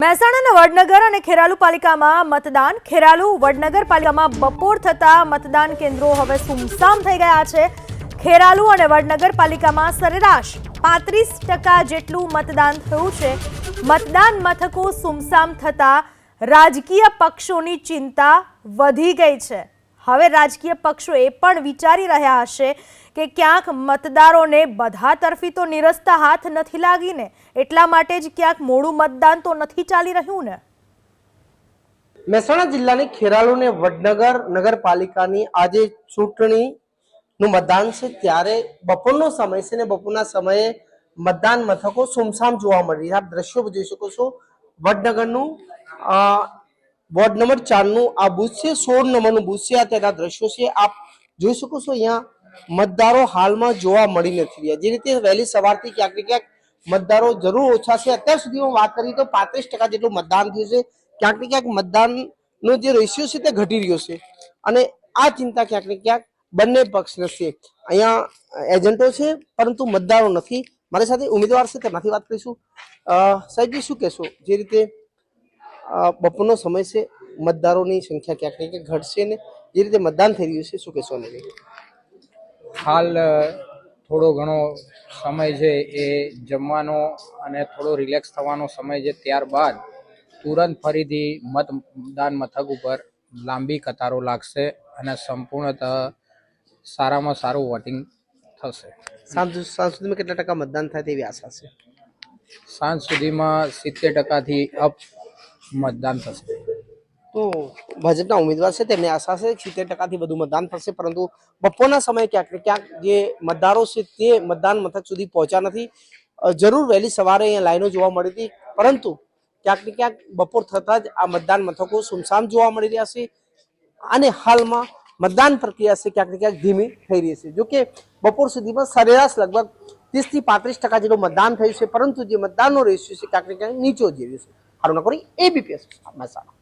મહેસાણાના વડનગર અને ખેરાલુ પાલિકામાં મતદાન. ખેરાલુ વડનગર પાલિકામાં બપોર થતા મતદાન કેન્દ્રો હવે સુમસામ થઈ ગયા છે. ખેરાલુ અને વડનગર પાલિકામાં સરેરાશ 35% જેટલું મતદાન થયું છે. મતદાન મથકો સુમસામ થતા રાજકીય પક્ષોની ચિંતા વધી ગઈ છે. હવે રાજકીય પક્ષો એ પણ વિચારી રહ્યા હશે કે ક્યાંક મતદારોને બધા તરફી તો નિરસ્તા હાથ નથી લાગીને, એટલા માટે જ ક્યાંક મોડું મતદાન તો નથી ચાલી રહ્યું ને. મહેસાણા જિલ્લાની ખેરાલુ ને વડનગર નગરપાલિકાની આજે ચૂંટણીનું મતદાન છે, ત્યારે બપોરનો સમય છે ને બપોરના સમયે મતદાન મથકો સુમસામ જોવા મળી. આપ દ્રશ્યો જોઈ શકો છો. વડનગરનું વોર્ડ નંબર 4 નું આ બૂથ છે, 16 નંબરનું બૂથ છે. તેના દ્રશ્યો છે, આપ જોઈ શકો છો. અહીંયા મતદારો હાલમાં જોવા મળી નથી રહ્યા. જે રીતે વહેલી સવારથી ક્યાંક ને ક્યાંક મતદારો જરૂર ઓછા છે. અત્યાર સુધીમાં વાત કરીએ તો 35% જેટલું મતદાન થયું છે. ક્યાંક ને ક્યાંક મતદાનનો જે રેશિયો છે તે ઘટી રહ્યો છે, અને આ ચિંતા ક્યાંક ને ક્યાંક બંને પક્ષને છે. અહીંયા એજન્ટો છે પરંતુ મતદારો નથી. મારી સાથે ઉમેદવાર છે, તેમાંથી વાત કરીશું. સાહેબજી, શું કહેશો? જે રીતે બપોરનો સમય છે, મતદારોની સંખ્યા ક્યાંક ને ક્યાંક ઘટશે ને જે રીતે મતદાન થઈ રહ્યું છે, શું કહેશો? હાલ થોડો ઘણો સમય છે એ જમવાનો અને થોડો રિલેક્સ થવાનો સમય છે. ત્યારબાદ તુરંત ફરીથી મતદાન મથક ઉપર લાંબી કતારો લાગશે અને સંપૂર્ણતઃ સારામાં સારું વોટિંગ થશે. સાંજ સુધીમાં કેટલા ટકા મતદાન થાય તેવી આશા છે? સાંજ સુધીમાં 70%થી અપ મતદાન થશે. તો ભાજપના ઉમેદવાર છે, તેમને આશા છે 70%થી વધુ મતદાન થશે, પરંતુ બપોરના સમયે ક્યાંક ને ક્યાંક જે મતદારો છે તે મતદાન મથક સુધી પહોંચ્યા નથી. જરૂર વહેલી સવારે અહીંયા લાઈનો જોવા મળી હતી, પરંતુ ક્યાંક ને ક્યાંક બપોર થતાં જ આ મતદાન મથકો સુમસામ જોવા મળી રહ્યા છે, અને હાલમાં મતદાન પ્રક્રિયા છે ક્યાંક ને ક્યાંક ધીમી થઈ રહી છે. જોકે બપોર સુધીમાં સરેરાશ લગભગ 30 થી 35% જેટલું મતદાન થયું છે, પરંતુ જે મતદાનનો રેશિયો છે ક્યાંક ને ક્યાંક નીચો જઈ રહ્યો છે. હારું નકોરી, ABP મહેસાણા.